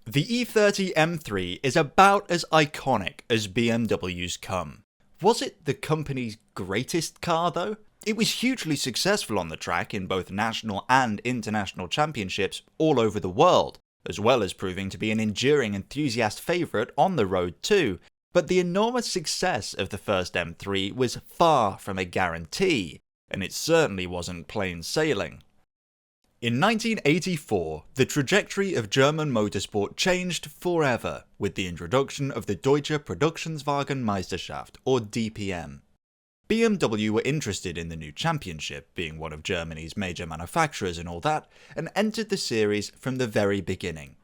The E30 M3 is about as iconic as BMWs come. Was it the company's greatest car though? It was hugely successful on the track in both national and international championships all over the world, as well as proving to be an enduring enthusiast favourite on the road too. But the enormous success of the first M3 was far from a guarantee, and it certainly wasn't plain sailing. In 1984, the trajectory of German motorsport changed forever with the introduction of the Deutsche Produktionswagen Meisterschaft, or DPM. BMW were interested in the new championship, being one of Germany's major manufacturers and all that, and entered the series from the very beginning.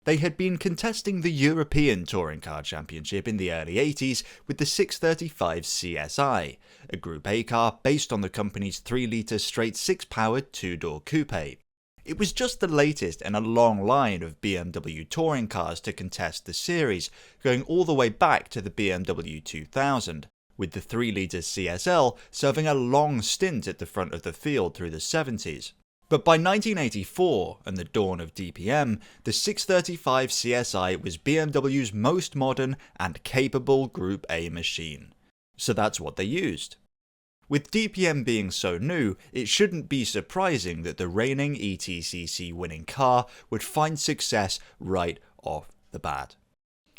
They had been contesting the European Touring Car Championship in the early 80s with the 635 CSI, a Group A car based on the company's 3-litre straight-six powered two-door coupe. It was just the latest in a long line of BMW touring cars to contest the series, going all the way back to the BMW 2000, with the 3-litre CSL serving a long stint at the front of the field through the 70s. But by 1984 and the dawn of DPM, the 635 CSI was BMW's most modern and capable Group A machine. So that's what they used. With DPM being so new, it shouldn't be surprising that the reigning ETCC winning car would find success right off the bat.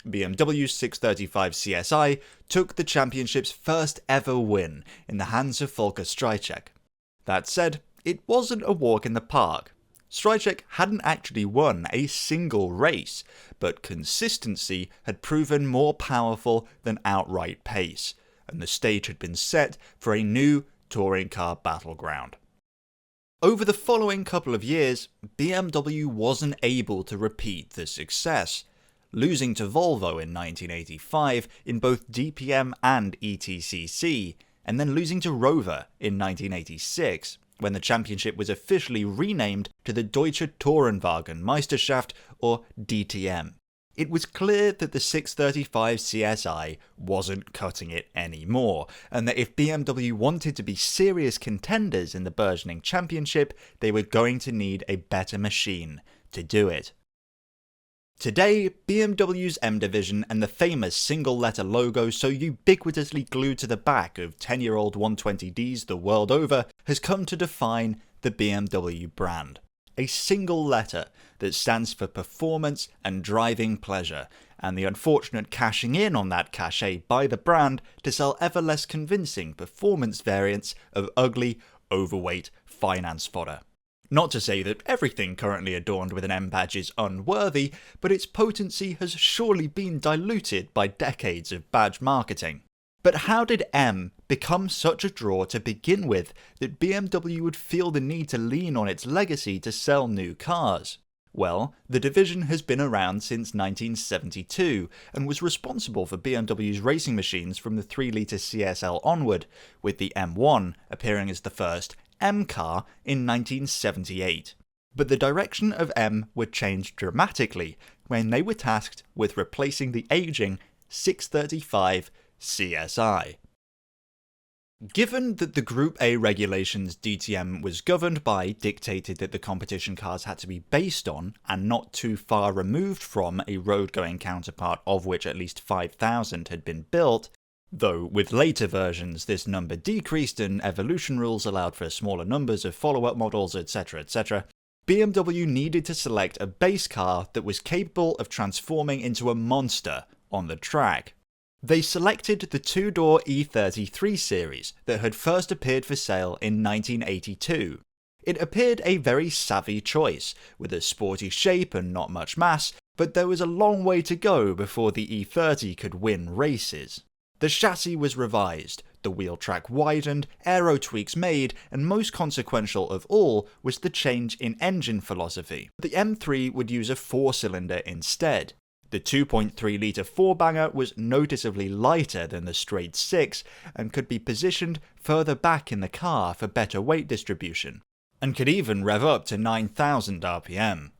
BMW's 635 CSI took the championship's first ever win in the hands of Volker Streichek. That said, it wasn't a walk in the park. Streichek hadn't actually won a single race, but consistency had proven more powerful than outright pace, and the stage had been set for a new touring car battleground. Over the following couple of years, BMW wasn't able to repeat the success, losing to Volvo in 1985 in both DPM and ETCC, and then losing to Rover in 1986, when the championship was officially renamed to the Deutsche Tourenwagen Meisterschaft, or DTM. It was clear that the 635 CSI wasn't cutting it anymore, and that if BMW wanted to be serious contenders in the burgeoning championship, they were going to need a better machine to do it. Today, BMW's M Division and the famous single-letter logo so ubiquitously glued to the back of 10-year-old 120Ds the world over has come to define the BMW brand. A single letter that stands for performance and driving pleasure, and the unfortunate cashing in on that cachet by the brand to sell ever less convincing performance variants of ugly, overweight finance fodder. Not to say that everything currently adorned with an M badge is unworthy, but its potency has surely been diluted by decades of badge marketing. But how did M become such a draw to begin with that BMW would feel the need to lean on its legacy to sell new cars? Well, the division has been around since 1972 and was responsible for BMW's racing machines from the 3-litre CSL onward, with the M1 appearing as the first M car in 1978. But the direction of M would change dramatically when they were tasked with replacing the ageing 635 CSI. Given that the Group A regulations DTM was governed by dictated that the competition cars had to be based on, and not too far removed from, a road-going counterpart of which at least 5,000 had been built, though with later versions this number decreased and evolution rules allowed for smaller numbers of follow-up models, etc, etc, BMW needed to select a base car that was capable of transforming into a monster on the track. They selected the two-door E30 3 Series that had first appeared for sale in 1982. It appeared a very savvy choice, with a sporty shape and not much mass, but there was a long way to go before the E30 could win races. The chassis was revised, the wheel track widened, aero tweaks made, and most consequential of all was the change in engine philosophy. The M3 would use a 4-cylinder instead. The 2.3-litre 4-banger was noticeably lighter than the straight 6 and could be positioned further back in the car for better weight distribution, and could even rev up to 9,000 RPM.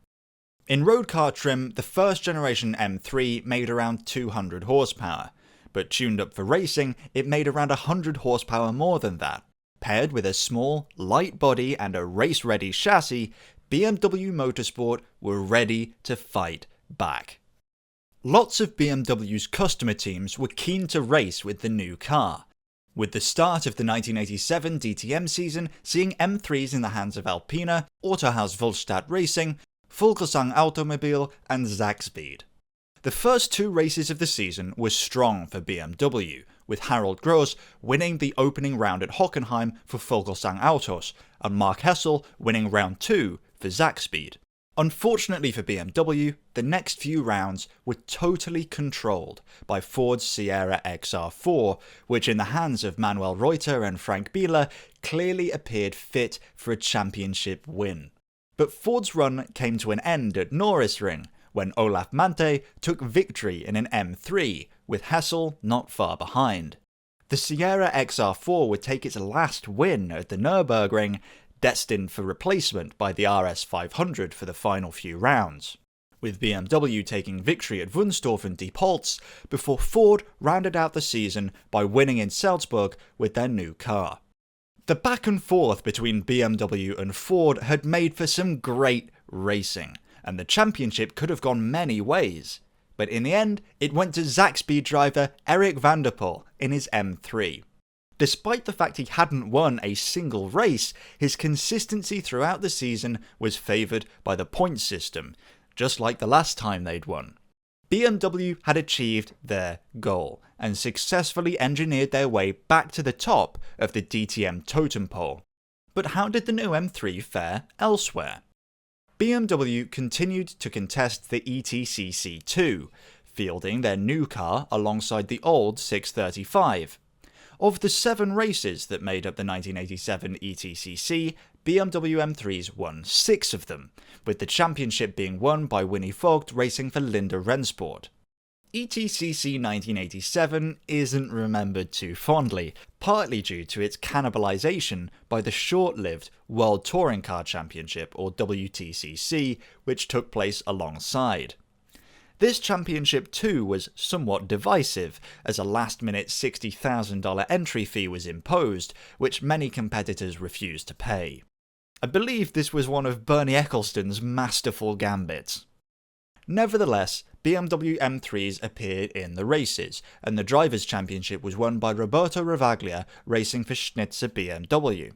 In road car trim, the first generation M3 made around 200 horsepower, but tuned up for racing, it made around 100 horsepower more than that. Paired with a small, light body and a race-ready chassis, BMW Motorsport were ready to fight back. Lots of BMW's customer teams were keen to race with the new car, with the start of the 1987 DTM season seeing M3s in the hands of Alpina, Autohaus Volstadt Racing, Vogelsang Automobil and Zakspeed. The first two races of the season were strong for BMW, with Harald Gross winning the opening round at Hockenheim for Vogelsang Autos, and Mark Hessel winning round 2 for Zakspeed. Unfortunately for BMW, the next few rounds were totally controlled by Ford's Sierra XR4, which in the hands of Manuel Reuter and Frank Biela clearly appeared fit for a championship win. But Ford's run came to an end at Norrisring, when Olaf Mante took victory in an M3, with Hessel not far behind. The Sierra XR4 would take its last win at the Nürburgring, destined for replacement by the RS 500 for the final few rounds, with BMW taking victory at Wunstorf and Diepholz before Ford rounded out the season by winning in Salzburg with their new car. The back and forth between BMW and Ford had made for some great racing, and the championship could have gone many ways, but in the end it went to Zakspeed driver Erik van der Poel in his M3. Despite the fact he hadn't won a single race, his consistency throughout the season was favoured by the points system, just like the last time they'd won. BMW had achieved their goal and successfully engineered their way back to the top of the DTM totem pole. But how did the new M3 fare elsewhere? BMW continued to contest the ETCC2, fielding their new car alongside the old 635. Of the 7 races that made up the 1987 ETCC, BMW M3s won 6 of them, with the championship being won by Winnie Vogt racing for Linde Rennsport. ETCC 1987 isn't remembered too fondly, partly due to its cannibalization by the short-lived World Touring Car Championship, or WTCC, which took place alongside. This championship too was somewhat divisive, as a last-minute $60,000 entry fee was imposed, which many competitors refused to pay. I believe this was one of Bernie Ecclestone's masterful gambits. Nevertheless, BMW M3s appeared in the races, and the Drivers' Championship was won by Roberto Ravaglia racing for Schnitzer BMW.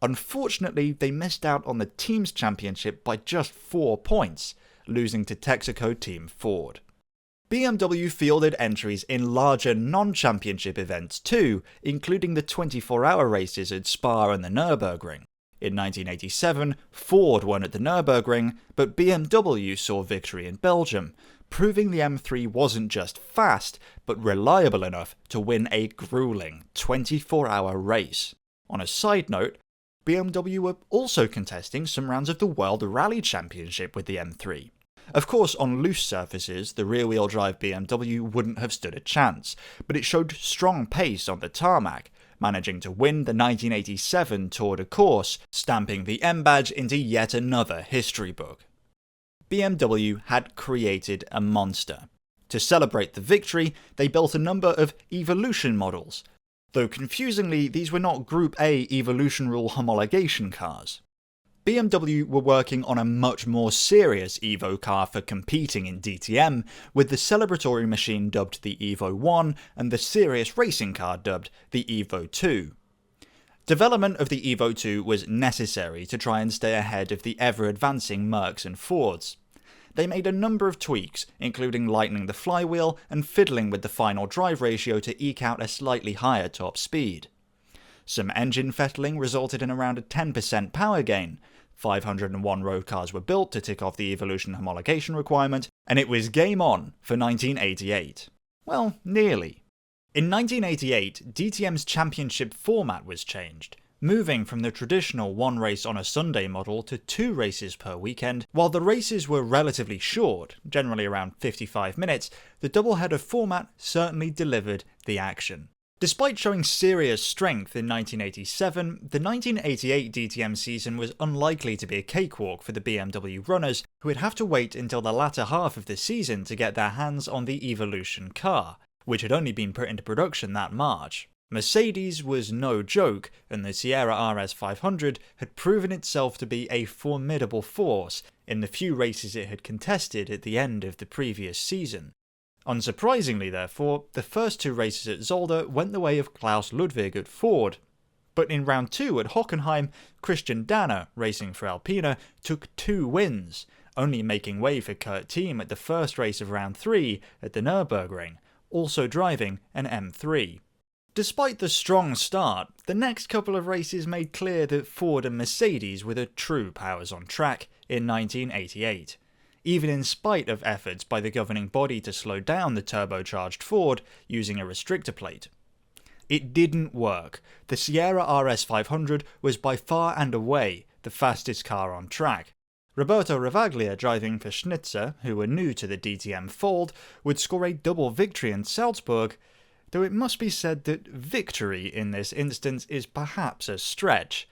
Unfortunately, they missed out on the Teams' Championship by just 4 points, losing to Texaco Team Ford. BMW fielded entries in larger non-championship events too, including the 24-hour races at Spa and the Nürburgring. In 1987, Ford won at the Nürburgring, but BMW saw victory in Belgium, proving the M3 wasn't just fast, but reliable enough to win a grueling 24-hour race. On a side note, BMW were also contesting some rounds of the World Rally Championship with the M3. Of course, on loose surfaces, the rear-wheel drive BMW wouldn't have stood a chance, but it showed strong pace on the tarmac, managing to win the 1987 Tour de Corse, stamping the M badge into yet another history book. BMW had created a monster. To celebrate the victory, they built a number of Evolution models, though confusingly these were not Group A Evolution Rule homologation cars. BMW were working on a much more serious Evo car for competing in DTM, with the celebratory machine dubbed the Evo 1 and the serious racing car dubbed the Evo 2. Development of the Evo 2 was necessary to try and stay ahead of the ever-advancing Mercs and Fords. They made a number of tweaks, including lightening the flywheel and fiddling with the final drive ratio to eke out a slightly higher top speed. Some engine fettling resulted in around a 10% power gain. 501 road cars were built to tick off the Evolution homologation requirement, and it was game on for 1988. Well, nearly. In 1988, DTM's championship format was changed, moving from the traditional 1 race on a Sunday model to 2 races per weekend. While the races were relatively short, generally around 55 minutes, the doubleheader format certainly delivered the action. Despite showing serious strength in 1987, the 1988 DTM season was unlikely to be a cakewalk for the BMW runners, who would have to wait until the latter half of the season to get their hands on the Evolution car, which had only been put into production that March. Mercedes was no joke, and the Sierra RS 500 had proven itself to be a formidable force, in the few races it had contested at the end of the previous season. Unsurprisingly, therefore, the first 2 races at Zolder went the way of Klaus Ludwig at Ford. But in round 2 at Hockenheim, Christian Danner, racing for Alpina, took 2 wins, only making way for Kurt Thiem at the first race of round 3 at the Nürburgring, also driving an M3. Despite the strong start, the next couple of races made clear that Ford and Mercedes were the true powers on track in 1988, even in spite of efforts by the governing body to slow down the turbocharged Ford using a restrictor plate. It didn't work. The Sierra RS 500 was by far and away the fastest car on track. Roberto Ravaglia, driving for Schnitzer, who were new to the DTM fold, would score a double victory in Salzburg, though it must be said that victory in this instance is perhaps a stretch.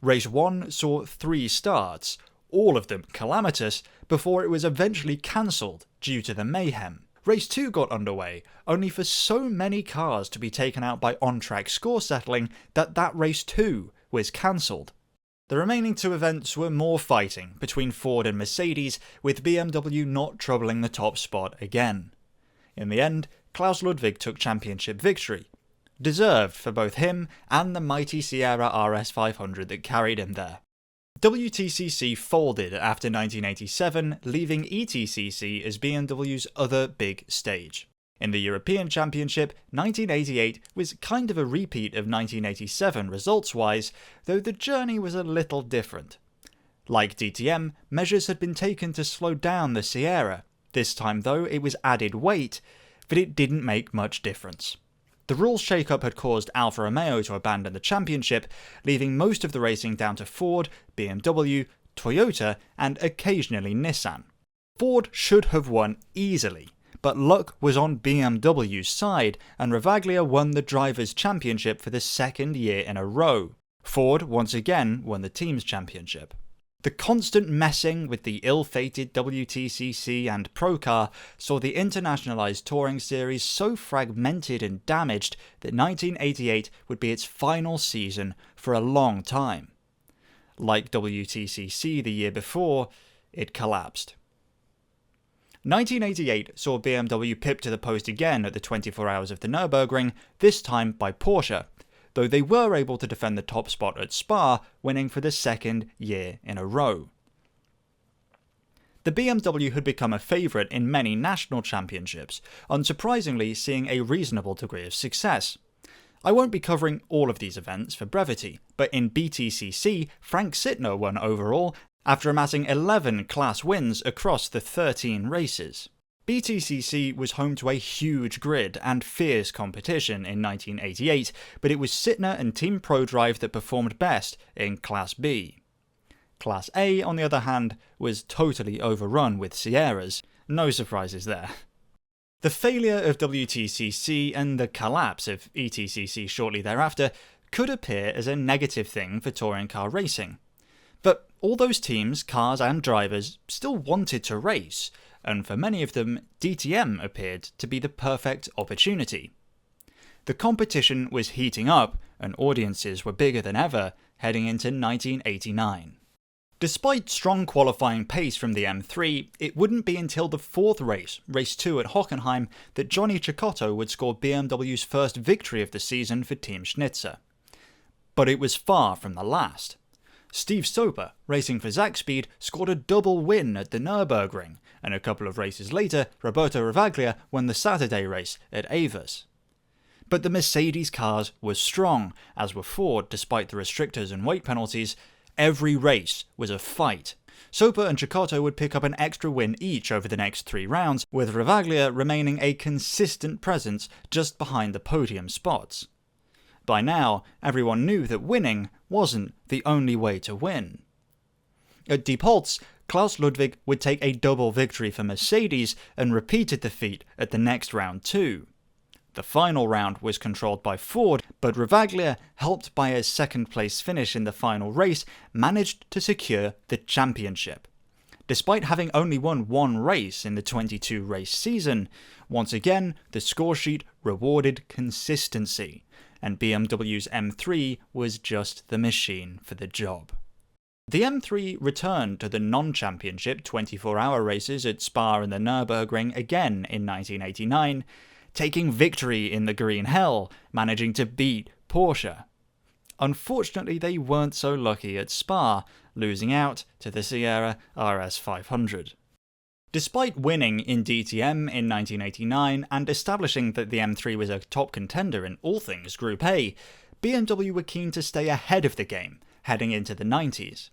Race 1 saw 3 starts, all of them calamitous, before it was eventually cancelled due to the mayhem. Race 2 got underway, only for so many cars to be taken out by on-track score settling that race 2 was cancelled. The remaining 2 events were more fighting between Ford and Mercedes, with BMW not troubling the top spot again. In the end, Klaus Ludwig took championship victory, deserved for both him and the mighty Sierra RS 500 that carried him there. WTCC folded after 1987, leaving ETCC as BMW's other big stage. In the European Championship, 1988 was kind of a repeat of 1987 results-wise, though the journey was a little different. Like DTM, measures had been taken to slow down the Sierra. This time though, it was added weight, but it didn't make much difference. The rules shake-up had caused Alfa Romeo to abandon the championship, leaving most of the racing down to Ford, BMW, Toyota, and occasionally Nissan. Ford should have won easily, but luck was on BMW's side, and Ravaglia won the Drivers' Championship for the 2nd year in a row. Ford once again won the Teams' Championship. The constant messing with the ill-fated WTCC and Procar saw the internationalised touring series so fragmented and damaged that 1988 would be its final season for a long time. Like WTCC the year before, it collapsed. 1988 saw BMW pip to the post again at the 24 Hours of the Nürburgring, this time by Porsche, though they were able to defend the top spot at Spa, winning for the 2nd year in a row. The BMW had become a favourite in many national championships, unsurprisingly seeing a reasonable degree of success. I won't be covering all of these events for brevity, but in BTCC, Frank Sittner won overall, after amassing 11 class wins across the 13 races. BTCC was home to a huge grid and fierce competition in 1988, but it was Sittner and Team ProDrive that performed best in Class B. Class A, on the other hand, was totally overrun with Sierras. No surprises there. The failure of WTCC and the collapse of ETCC shortly thereafter could appear as a negative thing for touring car racing. But all those teams, cars and drivers still wanted to race, and for many of them, DTM appeared to be the perfect opportunity. The competition was heating up, and audiences were bigger than ever heading into 1989. Despite strong qualifying pace from the M3, it wouldn't be until the 4th race, race 2 at Hockenheim, that Johnny Cecotto would score BMW's first victory of the season for Team Schnitzer. But it was far from the last. Steve Soper, racing for Zakspeed, scored a double win at the Nürburgring, and a couple of races later, Roberto Ravaglia won the Saturday race at Avers. But the Mercedes cars were strong, as were Ford despite the restrictors and weight penalties. Every race was a fight. Soper and Cecotto would pick up an extra win each over the next 3 rounds, with Ravaglia remaining a consistent presence just behind the podium spots. By now, everyone knew that winning wasn't the only way to win. At Diepholz, Klaus Ludwig would take a double victory for Mercedes and repeated the feat at the next round too. The final round was controlled by Ford, but Ravaglia, helped by a 2nd place finish in the final race, managed to secure the championship. Despite having only won 1 race in the 22-race season, once again the scoresheet rewarded consistency, and BMW's M3 was just the machine for the job. The M3 returned to the non-championship 24-hour races at Spa and the Nürburgring again in 1989, taking victory in the Green Hell, managing to beat Porsche. Unfortunately, they weren't so lucky at Spa, losing out to the Sierra RS 500. Despite winning in DTM in 1989 and establishing that the M3 was a top contender in all things Group A, BMW were keen to stay ahead of the game, heading into the 90s.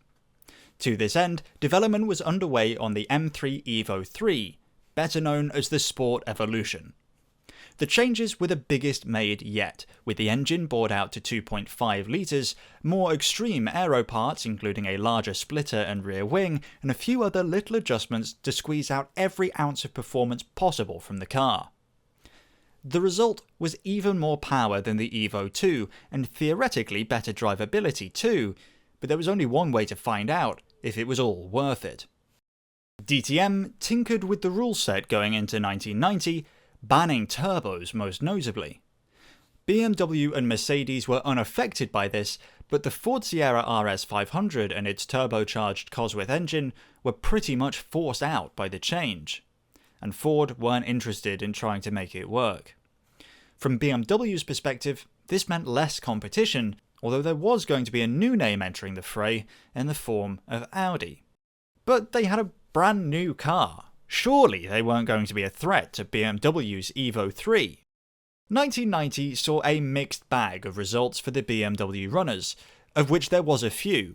To this end, development was underway on the M3 Evo 3, better known as the Sport Evolution. The changes were the biggest made yet, with the engine bored out to 2.5 litres, more extreme aero parts including a larger splitter and rear wing, and a few other little adjustments to squeeze out every ounce of performance possible from the car. The result was even more power than the Evo 2, and theoretically better drivability too, but there was only one way to find out if it was all worth it. DTM tinkered with the rule set going into 1990, banning turbos most notably. BMW and Mercedes were unaffected by this, but the Ford Sierra RS 500 and its turbocharged Cosworth engine were pretty much forced out by the change, and Ford weren't interested in trying to make it work. From BMW's perspective, this meant less competition, although there was going to be a new name entering the fray in the form of Audi. But they had a brand new car. Surely they weren't going to be a threat to BMW's Evo 3. 1990 saw a mixed bag of results for the BMW runners, of which there was a few.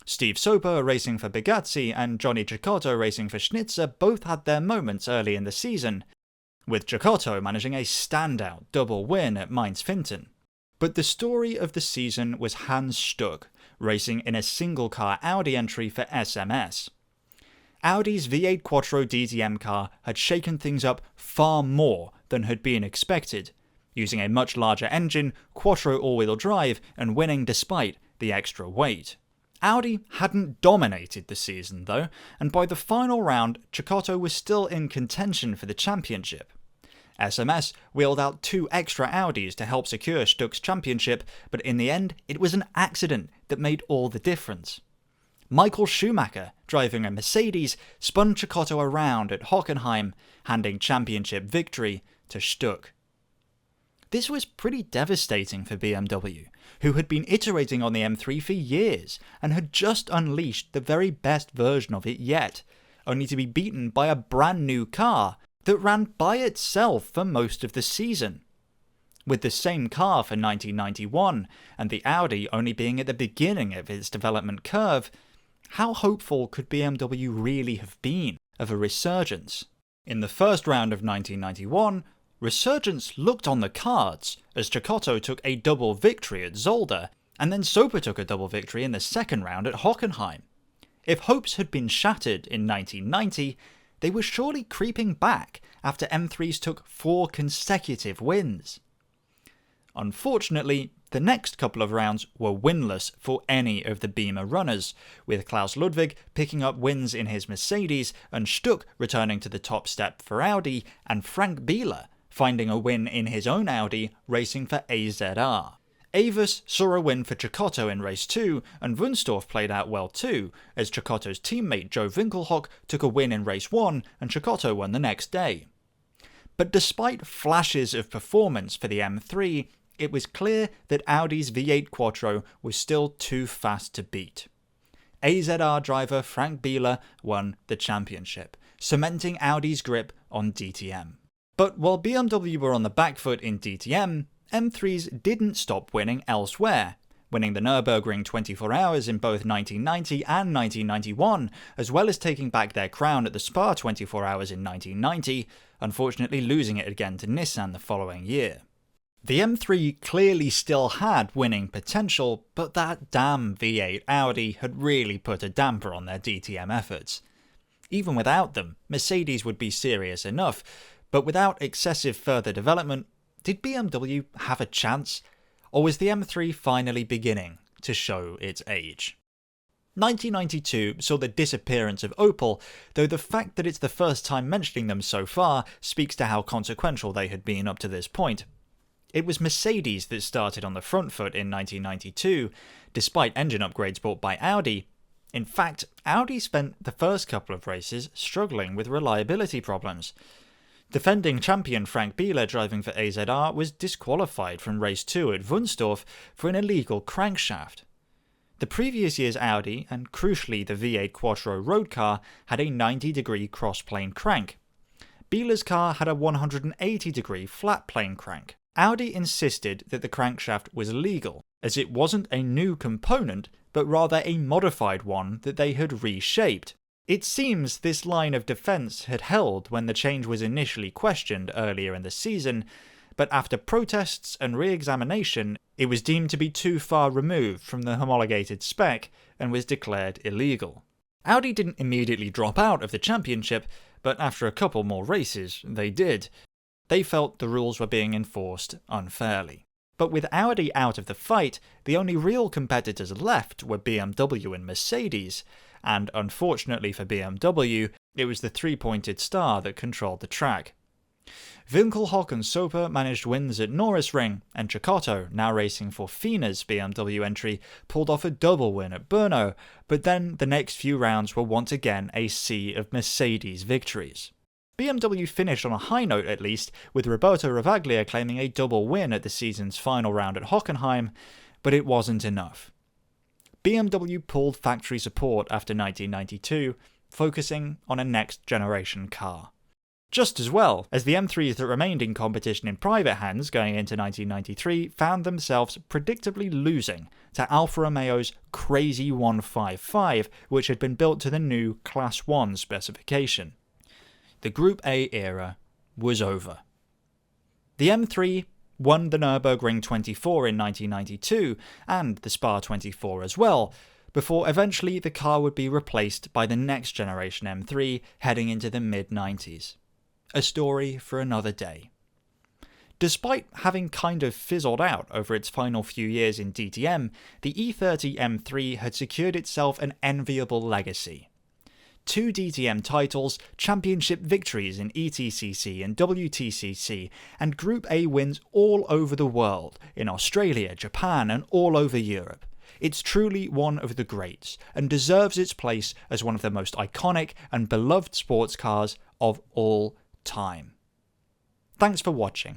Steve Soper racing for Bugatti and Johnny Cecotto racing for Schnitzer both had their moments early in the season, with Cecotto managing a standout double win at Mainz-Finten. But the story of the season was Hans Stuck, racing in a single-car Audi entry for SMS. Audi's V8 Quattro DTM car had shaken things up far more than had been expected, using a much larger engine, Quattro all-wheel drive, and winning despite the extra weight. Audi hadn't dominated the season though, and by the final round, Cecotto was still in contention for the championship. SMS wheeled out 2 extra Audis to help secure Stuck's championship, but in the end, it was an accident that made all the difference. Michael Schumacher, driving a Mercedes, spun Cecotto around at Hockenheim, handing championship victory to Stuck. This was pretty devastating for BMW, who had been iterating on the M3 for years and had just unleashed the very best version of it yet, only to be beaten by a brand new car that ran by itself for most of the season. With the same car for 1991, and the Audi only being at the beginning of its development curve, how hopeful could BMW really have been of a resurgence? In the first round of 1991, resurgence looked on the cards, as Cecotto took a double victory at Zolder, and then Soper took a double victory in the second round at Hockenheim. If hopes had been shattered in 1990, they were surely creeping back after M3s took 4 consecutive wins. Unfortunately, the next couple of rounds were winless for any of the Beamer runners, with Klaus Ludwig picking up wins in his Mercedes and Stuck returning to the top step for Audi, and Frank Biela finding a win in his own Audi racing for AZR. Avis saw a win for Cecotto in race 2, and Wunstorf played out well too, as Cecotto's teammate Joe Winkelhock took a win in race 1 and Cecotto won the next day. But despite flashes of performance for the M3, it was clear that Audi's V8 Quattro was still too fast to beat. AZR driver Frank Biela won the championship, cementing Audi's grip on DTM. But while BMW were on the back foot in DTM, M3s didn't stop winning elsewhere, winning the Nürburgring 24 hours in both 1990 and 1991, as well as taking back their crown at the Spa 24 hours in 1990, unfortunately losing it again to Nissan the following year. The M3 clearly still had winning potential, but that damn V8 Audi had really put a damper on their DTM efforts. Even without them, Mercedes would be serious enough, but without excessive further development, did BMW have a chance? Or was the M3 finally beginning to show its age? 1992 saw the disappearance of Opel, though the fact that it's the first time mentioning them so far speaks to how consequential they had been up to this point. It was Mercedes that started on the front foot in 1992, despite engine upgrades brought by Audi. In fact, Audi spent the first couple of races struggling with reliability problems. Defending champion Frank Biela driving for AZR was disqualified from race 2 at Wunstorf for an illegal crankshaft. The previous year's Audi, and crucially the V8 Quattro road car, had a 90-degree cross-plane crank. Biela's car had a 180-degree flat-plane crank. Audi insisted that the crankshaft was legal, as it wasn't a new component, but rather a modified one that they had reshaped. It seems this line of defence had held when the change was initially questioned earlier in the season, but after protests and re-examination, it was deemed to be too far removed from the homologated spec and was declared illegal. Audi didn't immediately drop out of the championship, but after a couple more races, they did. They felt the rules were being enforced unfairly. But with Audi out of the fight, the only real competitors left were BMW and Mercedes, and unfortunately for BMW, it was the three-pointed star that controlled the track. Winkelhock and Soper managed wins at Norrisring, and Cecotto, now racing for FINA's BMW entry, pulled off a double win at Brno, but then the next few rounds were once again a sea of Mercedes victories. BMW finished on a high note at least, with Roberto Ravaglia claiming a double win at the season's final round at Hockenheim, but it wasn't enough. BMW pulled factory support after 1992, focusing on a next-generation car. Just as well, as the M3s that remained in competition in private hands going into 1993 found themselves predictably losing to Alfa Romeo's crazy 155, which had been built to the new Class 1 specification. The Group A era was over. The M3 won the Nürburgring 24 in 1992, and the Spa 24 as well, before eventually the car would be replaced by the next generation M3 heading into the mid-90s. A story for another day. Despite having kind of fizzled out over its final few years in DTM, the E30 M3 had secured itself an enviable legacy. 2 DTM titles, championship victories in ETCC and WTCC, and Group A wins all over the world, in Australia, Japan, and all over Europe. It's truly one of the greats, and deserves its place as one of the most iconic and beloved sports cars of all time. Thanks for watching.